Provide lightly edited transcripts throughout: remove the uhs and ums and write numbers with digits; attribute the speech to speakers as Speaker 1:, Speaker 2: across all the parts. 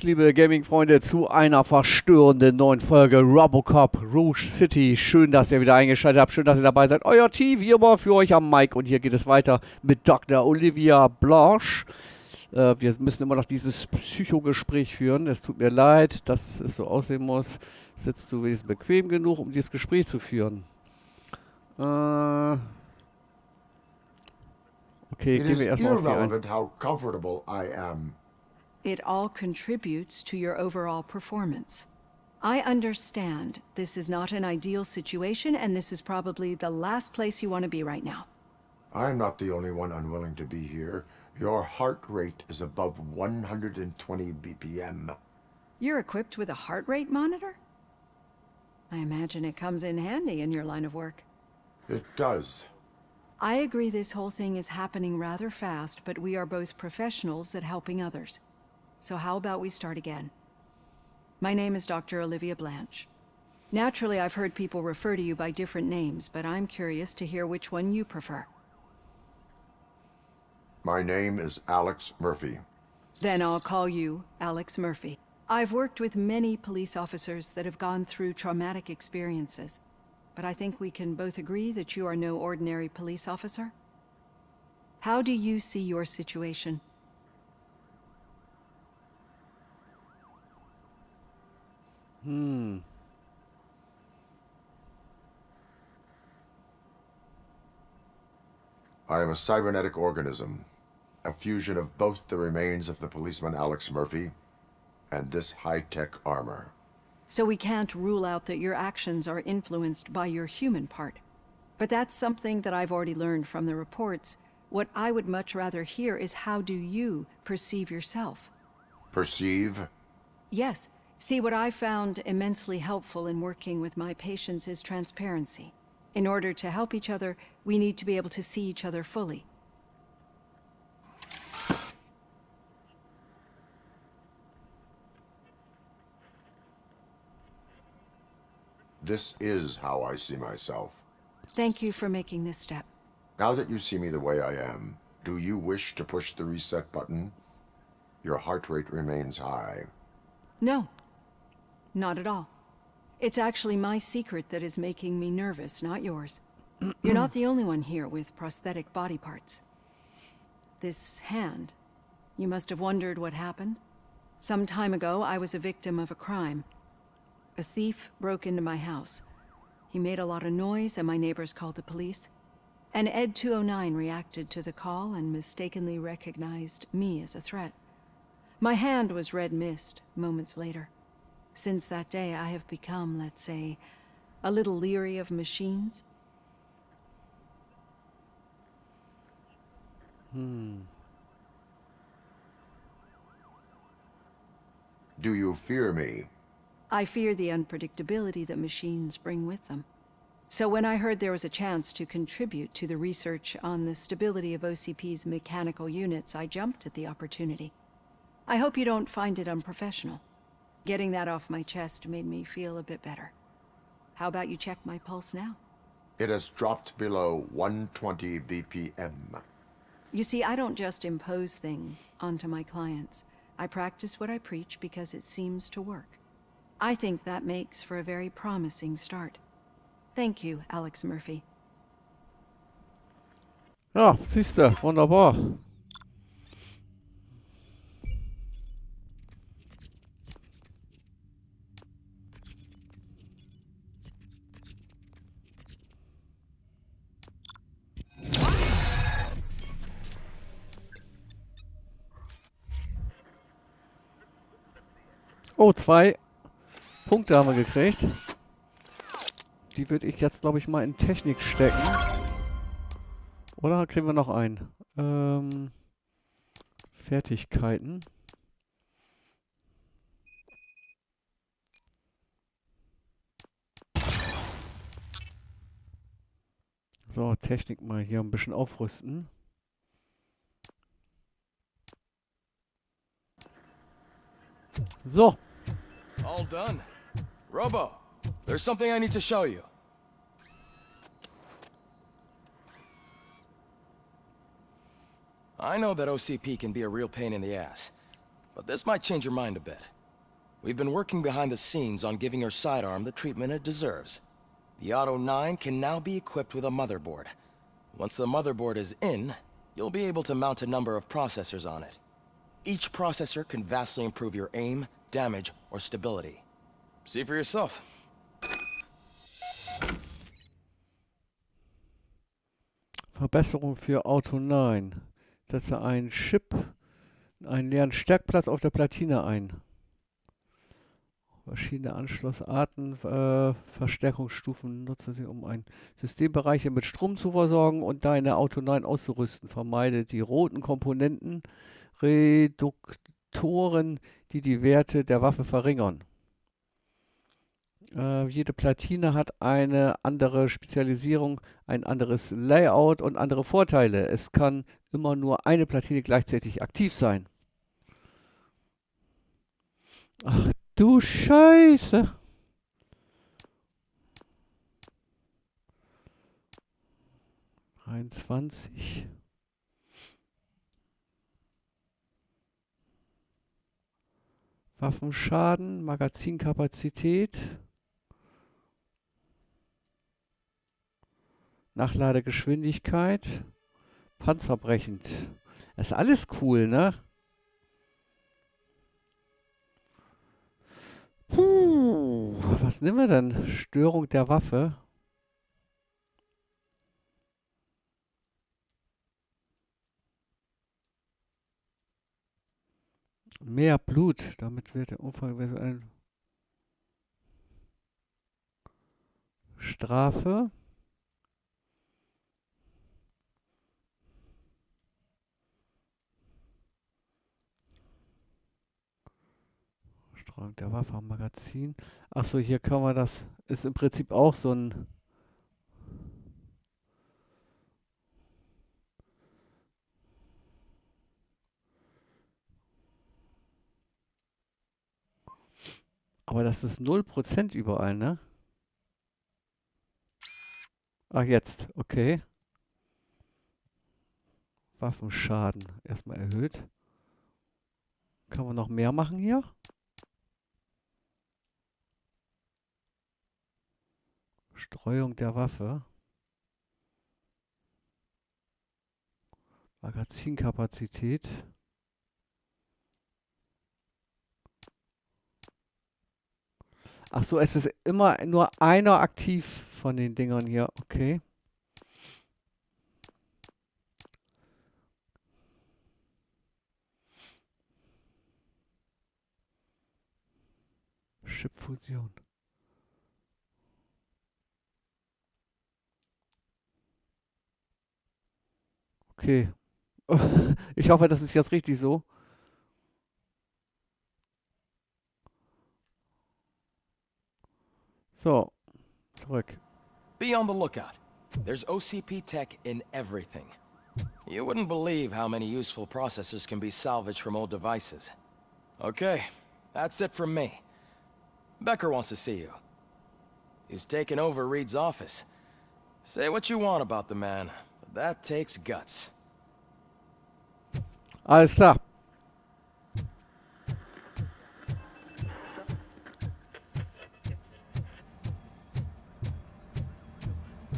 Speaker 1: Liebe Gaming-Freunde, zu einer verstörenden neuen Folge Robocop Rouge City. Schön, dass ihr wieder eingeschaltet habt. Schön, dass ihr dabei seid. Euer Team, wie immer, für euch am Mic. Und hier geht es weiter mit Dr. Olivia Blanche. Wir müssen immer noch dieses Psychogespräch führen. Es tut mir leid, dass es so aussehen muss. Sitzt du wenigstens bequem genug, um dieses Gespräch zu führen? Okay,
Speaker 2: It
Speaker 1: gehen
Speaker 2: is
Speaker 1: wir erstmal auf sie ein.
Speaker 2: irrelevant how comfortable I am.
Speaker 3: It all contributes to your overall performance. I understand this is not an ideal situation, and this is probably the last place you want to be right now.
Speaker 2: I'm not the only one unwilling to be here. Your heart rate is above 120 BPM.
Speaker 3: You're equipped with a heart rate monitor? I imagine it comes in handy in your line of work.
Speaker 2: It does.
Speaker 3: I agree this whole thing is happening rather fast, but we are both professionals at helping others. So how about we start again? My name is Dr. Olivia Blanche. Naturally, I've heard people refer to you by different names, but I'm curious to hear which one you prefer.
Speaker 2: My name is Alex Murphy.
Speaker 3: Then I'll call you Alex Murphy. I've worked with many police officers that have gone through traumatic experiences, but I think we can both agree that you are no ordinary police officer. How do you see your situation?
Speaker 2: I am a cybernetic organism, a fusion of both the remains of the policeman Alex Murphy and this high-tech armor.
Speaker 3: So we can't rule out that your actions are influenced by your human part. But that's something that I've already learned from the reports. What I would much rather hear is how do you perceive yourself?
Speaker 2: Perceive?
Speaker 3: Yes. See, what I found immensely helpful in working with my patients is transparency. In order to help each other, we need to be able to see each other fully.
Speaker 2: This is how I see myself.
Speaker 3: Thank you for making this step.
Speaker 2: Now that you see me the way I am, do you wish to push the reset button? Your heart rate remains high.
Speaker 3: No, not at all. It's actually my secret that is making me nervous, not yours. You're not the only one here with prosthetic body parts. This hand, you must have wondered what happened. Some time ago, I was a victim of a crime. A thief broke into my house. He made a lot of noise and my neighbors called the police. And Ed 209 reacted to the call and mistakenly recognized me as a threat. My hand was red mist moments later. Since that day, I have become, let's say, a little leery of machines.
Speaker 2: Do you fear me?
Speaker 3: I fear the unpredictability that machines bring with them. So when I heard there was a chance to contribute to the research on the stability of OCP's mechanical units, I jumped at the opportunity. I hope you don't find it unprofessional. Getting that off my chest made me feel a bit better. How about you check my pulse now?
Speaker 2: It has dropped below 120 BPM.
Speaker 3: You see, I don't just impose things onto my clients. I practice what I preach because it seems to work. I think that makes for a very promising start. Thank you, Alex Murphy.
Speaker 1: Ja, siehste, wunderbar. Oh, 2 Punkte haben wir gekriegt. Die würde ich jetzt, glaube ich, mal in Technik stecken. Oder kriegen wir noch einen? Fertigkeiten. So, Technik mal hier ein bisschen aufrüsten. So.
Speaker 4: All done. Robo, there's something I need to show you. I know that OCP can be a real pain in the ass, but this might change your mind a bit. We've been working behind the scenes on giving your sidearm the treatment it deserves. The Auto 9 can now be equipped with a motherboard. Once the motherboard is in, you'll be able to mount a number of processors on it. Each processor can vastly improve your aim, damage, or stability. See for yourself.
Speaker 1: Verbesserung für Auto 9. Setze einen Chip, einen leeren Stärkplatz auf der Platine ein. Verschiedene Anschlussarten, Verstärkungsstufen nutze sie, um Systembereiche mit Strom zu versorgen und deine Auto 9 auszurüsten. Vermeide die roten Komponenten, Reduktoren, die die Werte der Waffe verringern. Jede Platine hat eine andere Spezialisierung, ein anderes Layout und andere Vorteile. Es kann immer nur eine Platine gleichzeitig aktiv sein. Ach du Scheiße! (23) Waffenschaden, Magazinkapazität, Nachladegeschwindigkeit, panzerbrechend. Das ist alles cool, ne? Puh, was nehmen wir denn? Störung der Waffe. Mehr Blut, damit wird der Umfang ein Strafe. Streuung der Waffe am Magazin. Achso, hier kann man das. Ist im Prinzip auch so ein. Aber das ist 0% überall, ne? Ach, jetzt, okay. Waffenschaden erstmal erhöht. Kann man noch mehr machen hier? Streuung der Waffe. Magazinkapazität. Ach so, es ist immer nur einer aktiv von den Dingern hier. Okay. Chipfusion. Okay. Ich hoffe, das ist jetzt richtig so. So, zurück.
Speaker 4: Be on the lookout. There's OCP tech in everything. You wouldn't believe how many useful processors can be salvaged from old devices. Okay, that's it from me. Becker wants to see you. He's taken over Reed's office. Say what you want about the man, but that takes guts.
Speaker 1: Alles klar.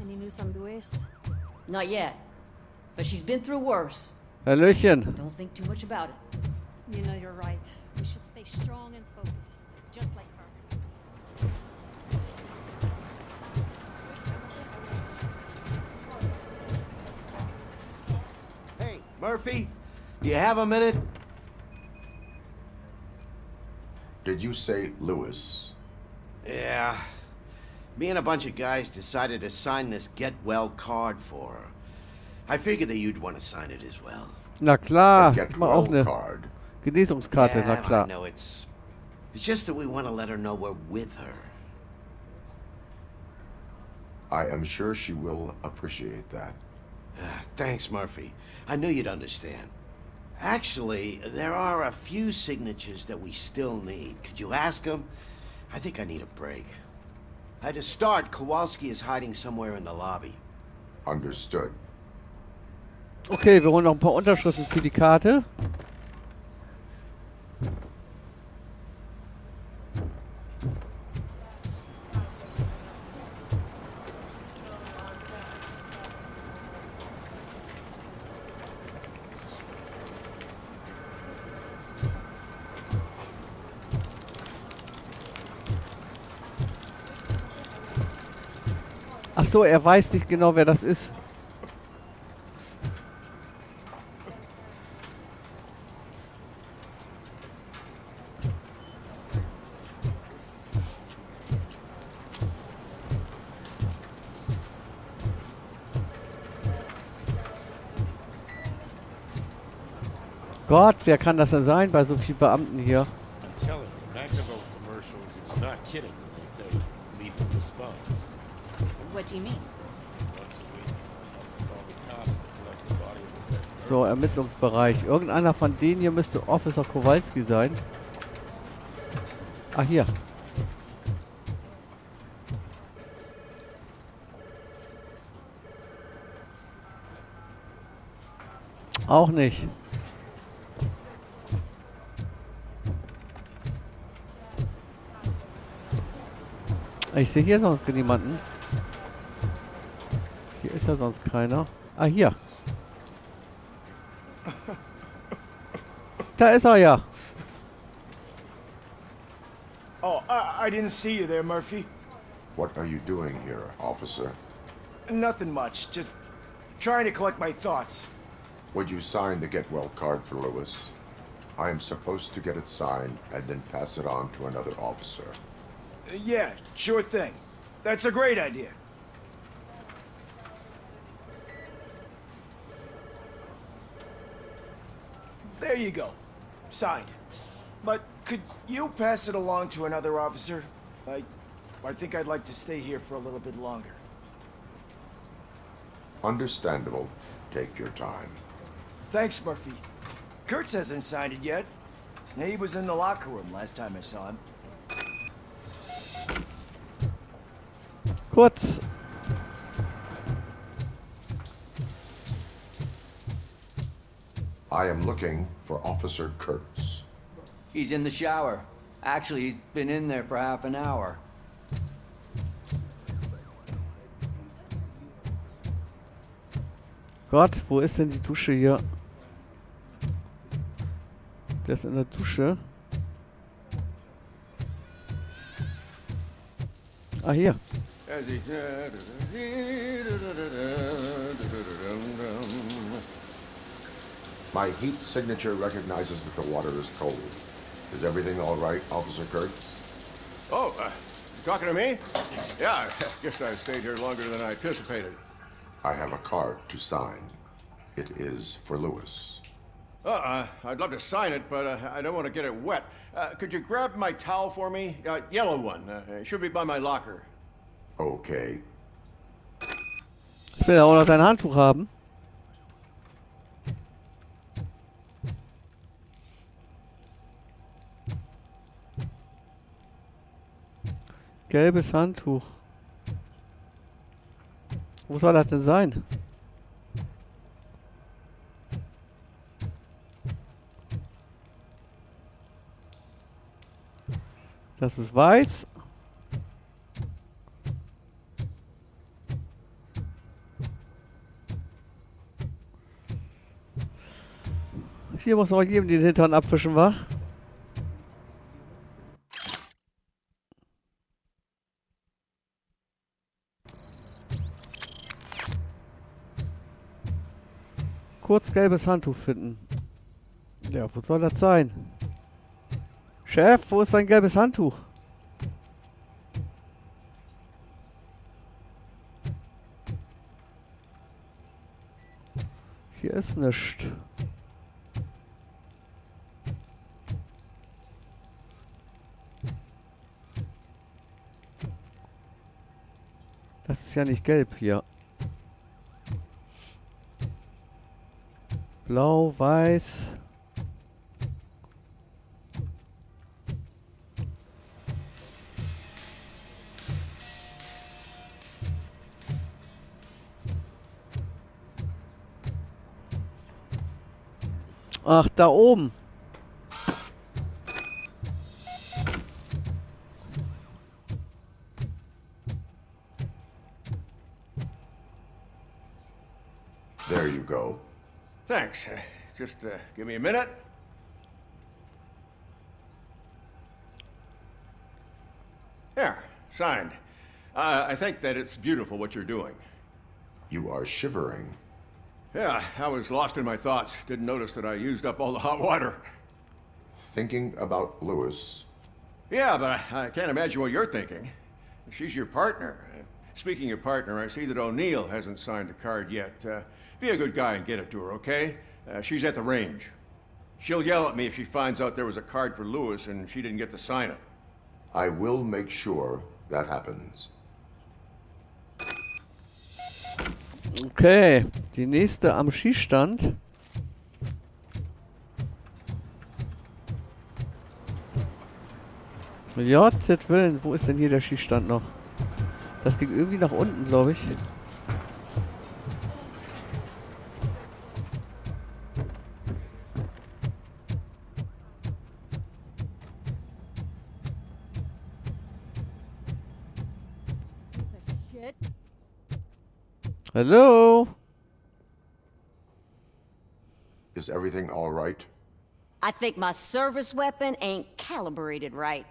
Speaker 5: Any news on Luis? Not yet, but she's been through worse.
Speaker 1: Hallöchen.
Speaker 5: Don't think too much about it.
Speaker 6: You know, you're right. We should stay strong and focused, just like her.
Speaker 7: Hey, Murphy, do you have a minute?
Speaker 2: Did you say Lewis?
Speaker 7: Yeah. Me and a bunch of guys decided to sign this get well card for her. I figured that you'd want to sign it as well.
Speaker 1: Na klar,
Speaker 2: A
Speaker 1: ich
Speaker 2: get
Speaker 1: mach auch
Speaker 2: well
Speaker 1: eine
Speaker 2: card.
Speaker 1: Genesungskarte, na
Speaker 7: Yeah, I
Speaker 1: klar.
Speaker 7: know it's just that we want to let her know we're with her.
Speaker 2: I am sure she will appreciate that.
Speaker 7: Thanks, Murphy. I knew you'd understand. Actually, there are a few signatures that we still need. Could you ask them? I think I need a break. To start, Kowalski is hiding somewhere in the lobby.
Speaker 2: Understood.
Speaker 1: Okay, wir holen noch ein paar Unterschriften für die Karte. Ach so, er weiß nicht genau, wer das ist. Gott, wer kann das denn sein bei so vielen Beamten hier?
Speaker 8: I'm telling you, Magnevo commercials are not kidding when they say lethal response.
Speaker 6: What do you mean?
Speaker 8: Once a week, I have to call the cops to collect the body of a dead person.
Speaker 1: So, Ermittlungsbereich. Irgendeiner von denen hier müsste Officer Kowalski sein. Ah, hier. Auch nicht. Ich sehe hier sonst niemanden. Hier ist ja sonst keiner. Ah, hier. Da ist er ja.
Speaker 9: Oh, I didn't see you there, Murphy.
Speaker 2: What are you doing here, officer?
Speaker 9: Nothing much, just trying to collect my thoughts.
Speaker 2: Would you sign the get well card for Lewis? I am supposed to get it signed and then pass it on to another officer.
Speaker 9: Yeah, sure thing. That's a great idea. There you go. Signed. But could you pass it along to another officer? I think I'd like to stay here for a little bit longer.
Speaker 2: Understandable. Take your time.
Speaker 9: Thanks, Murphy. Kurtz hasn't signed it yet. He was in the locker room last time I saw him.
Speaker 1: Kurz.
Speaker 2: I am looking for Officer Kurtz.
Speaker 10: He's in the shower. Actually, he's been in there for half an hour.
Speaker 1: Gott, wo ist denn die Dusche hier? Der ist in der Dusche. Ah, hier.
Speaker 2: My heat signature recognizes that the water is cold. Is everything all right, Officer Kurtz?
Speaker 11: Oh, talking to me? Yeah, I guess I stayed here longer than I anticipated.
Speaker 2: I have a card to sign. It is for Lewis.
Speaker 11: I'd love to sign it, but I don't want to get it wet. Could you grab my towel for me? Yellow one. It should be by my locker.
Speaker 2: Okay.
Speaker 1: Ich will ja auch noch dein Handtuch haben. Gelbes Handtuch. Wo soll das denn sein? Das ist weiß. Hier muss noch jedem den Hintern abwischen, wa? Kurz gelbes Handtuch finden. Ja, wo soll das sein? Chef, wo ist dein gelbes Handtuch? Hier ist nichts. Das ist ja nicht gelb hier. Blau, weiß. Ach, da oben.
Speaker 2: There you go.
Speaker 11: Thanks. Just give me a minute. There, signed. I think that it's beautiful what you're doing.
Speaker 2: You are shivering.
Speaker 11: Yeah, I was lost in my thoughts. Didn't notice that I used up all the hot water.
Speaker 2: Thinking about Lewis.
Speaker 11: Yeah, but I can't imagine what you're thinking. She's your partner. Speaking of partner, I see that O'Neill hasn't signed a card yet. Be a good guy and get it to her, okay? She's at the range. She'll yell at me if she finds out there was a card for Lewis and she didn't get to sign it.
Speaker 2: I will make sure that happens.
Speaker 1: Okay, die nächste am Schießstand. Ja, Willen, wo ist denn hier der Schießstand noch? Das ging irgendwie nach unten, glaube ich. Hello?
Speaker 2: Is everything all right?
Speaker 5: I think my service weapon ain't calibrated right.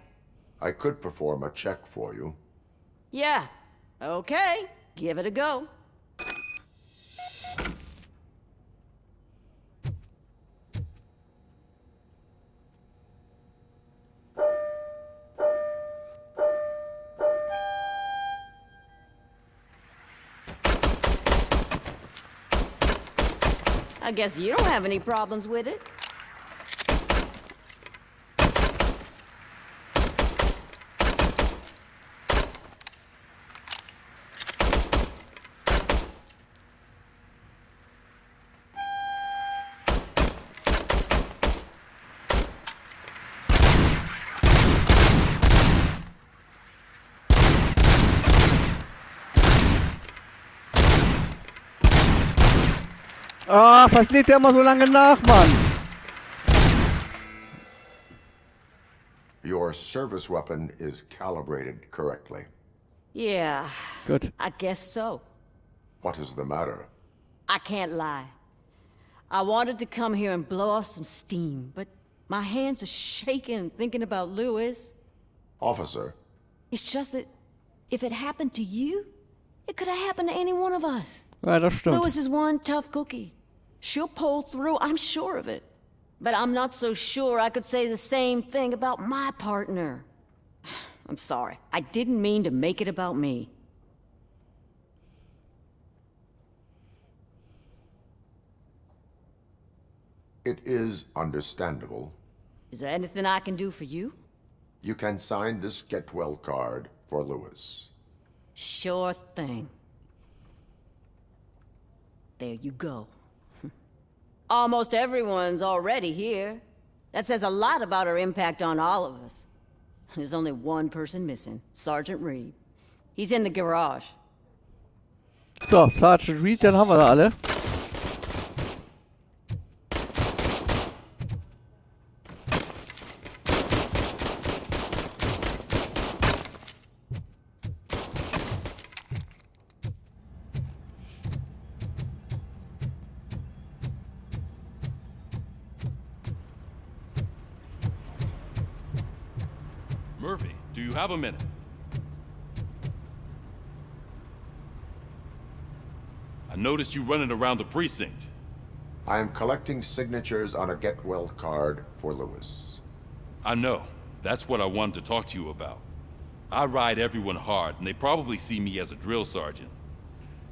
Speaker 2: I could perform a check for you.
Speaker 5: Yeah, okay, give it a go. I guess you don't have any problems with it.
Speaker 1: Ah, was lädt der immer so lange nach, Mann?
Speaker 2: Your service weapon is calibrated correctly.
Speaker 5: Yeah,
Speaker 1: Good.
Speaker 5: I guess so.
Speaker 2: What is the matter?
Speaker 5: I can't lie. I wanted to come here and blow off some steam, but my hands are shaking thinking about Lewis.
Speaker 2: Officer,
Speaker 5: It's just that if it happened to you, it could have happened to any one of us.
Speaker 1: Ja, das stimmt.
Speaker 5: Lewis is one tough cookie. She'll pull through, I'm sure of it. But I'm not so sure I could say the same thing about my partner. I'm sorry. I didn't mean to make it about me.
Speaker 2: it is understandable.
Speaker 5: Is there anything I can do for you?
Speaker 2: You can sign this get well card for Lewis.
Speaker 5: Sure thing. There you go. Almost everyone's already here. That says a lot about her impact on all of us. There's only one person missing, Sergeant Reed. He's in the garage.
Speaker 1: So, Sergeant Reed, dann haben wir da alle.
Speaker 12: Murphy, do you have a minute? I noticed you running around the precinct.
Speaker 2: I am collecting signatures on a get well card for Lewis.
Speaker 12: I know. That's what I wanted to talk to you about. I ride everyone hard, and they probably see me as a drill sergeant.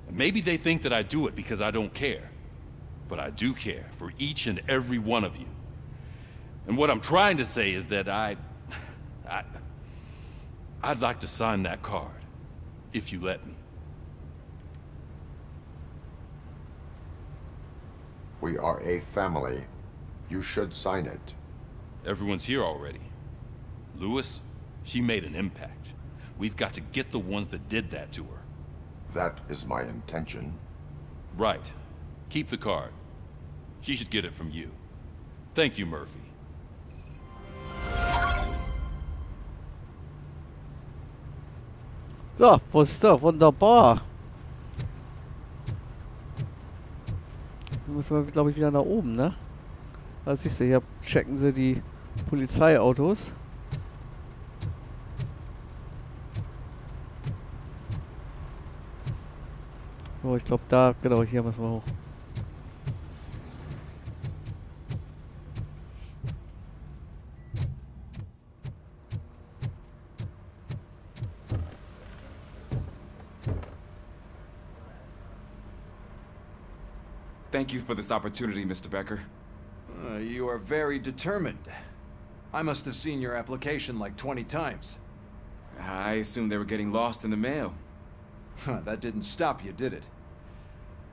Speaker 12: And maybe they think that I do it because I don't care. But I do care for each and every one of you. And what I'm trying to say is that I'd like to sign that card, if you let me.
Speaker 2: We are a family. You should sign it.
Speaker 12: Everyone's here already. Lewis, she made an impact. We've got to get the ones that did that to her.
Speaker 2: That is my intention.
Speaker 12: Right. Keep the card. She should get it from you. Thank you, Murphy.
Speaker 1: So, wunderbar. müssen wir, glaube ich, wieder nach oben, ne? Da siehst du, hier checken sie die Polizeiautos. So, ich glaube da, genau, hier müssen wir hoch.
Speaker 13: Thank you for this opportunity, Mr. Becker.
Speaker 14: You are very determined. I must have seen your application like 20 times.
Speaker 13: I assumed they were getting lost in the mail.
Speaker 14: That didn't stop you, did it?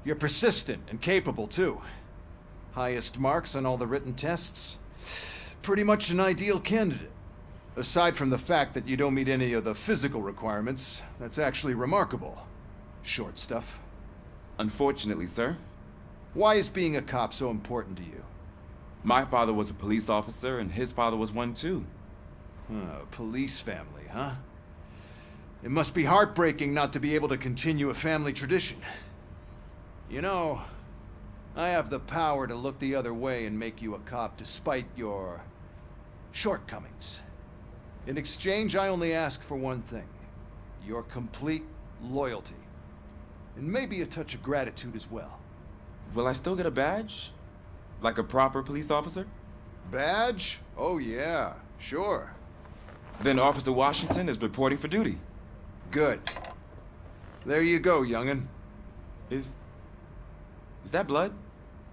Speaker 14: You're persistent and capable, too. Highest marks on all the written tests. Pretty much an ideal candidate. Aside from the fact that you don't meet any of the physical requirements, that's actually remarkable. Short stuff.
Speaker 13: Unfortunately, sir.
Speaker 14: Why is being a cop so important to you?
Speaker 13: My father was a police officer, and his father was one too.
Speaker 14: Police family, huh? It must be heartbreaking not to be able to continue a family tradition. You know, I have the power to look the other way and make you a cop despite your shortcomings. In exchange, I only ask for one thing. Your complete loyalty. And maybe a touch of gratitude as well.
Speaker 13: Will I still get a badge? Like a proper police officer?
Speaker 14: Badge? Oh yeah, sure.
Speaker 13: Then Officer Washington is reporting for duty.
Speaker 14: Good. There you go, young'un.
Speaker 13: Is that blood?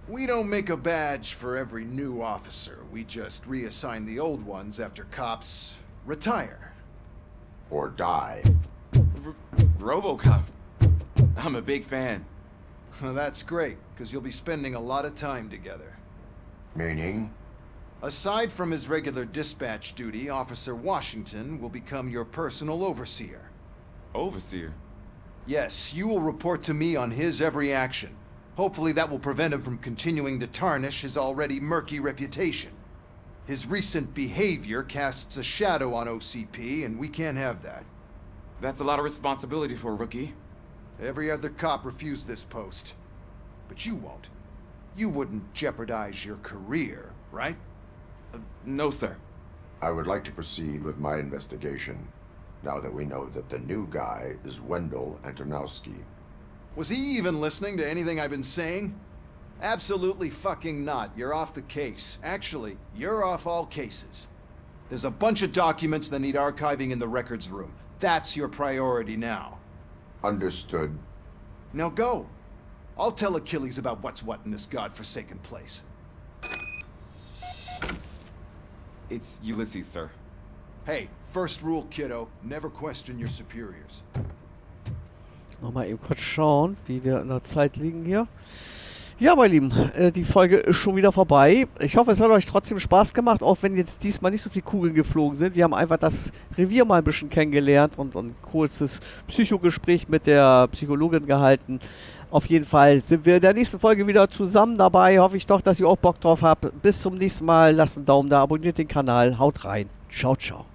Speaker 14: We don't make a badge for every new officer. We just reassign the old ones after cops retire.
Speaker 2: Or die.
Speaker 13: Robocop. I'm a big fan.
Speaker 14: Well, that's great, because you'll be spending a lot of time together.
Speaker 2: Meaning?
Speaker 14: Aside from his regular dispatch duty, Officer Washington will become your personal overseer.
Speaker 13: Overseer?
Speaker 14: Yes, you will report to me on his every action. Hopefully that will prevent him from continuing to tarnish his already murky reputation. His recent behavior casts a shadow on OCP, and we can't have that.
Speaker 13: That's a lot of responsibility for a rookie.
Speaker 14: Every other cop refused this post. But you won't. You wouldn't jeopardize your career, right?
Speaker 13: No, sir.
Speaker 2: I would like to proceed with my investigation, now that we know that the new guy is Wendell Antonowski.
Speaker 14: Was he even listening to anything I've been saying? Absolutely fucking not. You're off the case. Actually, you're off all cases. There's a bunch of documents that need archiving in the records room. That's your priority now.
Speaker 2: Understood.
Speaker 14: Now go. I'll tell Achilles about what's what in this godforsaken place.
Speaker 13: It's Ulysses, sir.
Speaker 14: Hey, first rule, kiddo. Never question your superiors.
Speaker 1: Nochmal eben kurz schauen, wie wir in der Zeit liegen hier. Ja, meine Lieben, die Folge ist schon wieder vorbei. Ich hoffe, es hat euch trotzdem Spaß gemacht, auch wenn jetzt diesmal nicht so viele Kugeln geflogen sind. Wir haben einfach das Revier mal ein bisschen kennengelernt und ein kurzes Psychogespräch mit der Psychologin gehalten. Auf jeden Fall sind wir in der nächsten Folge wieder zusammen dabei. Hoffe ich doch, dass ihr auch Bock drauf habt. Bis zum nächsten Mal. Lasst einen Daumen da, abonniert den Kanal. Haut rein. Ciao, ciao.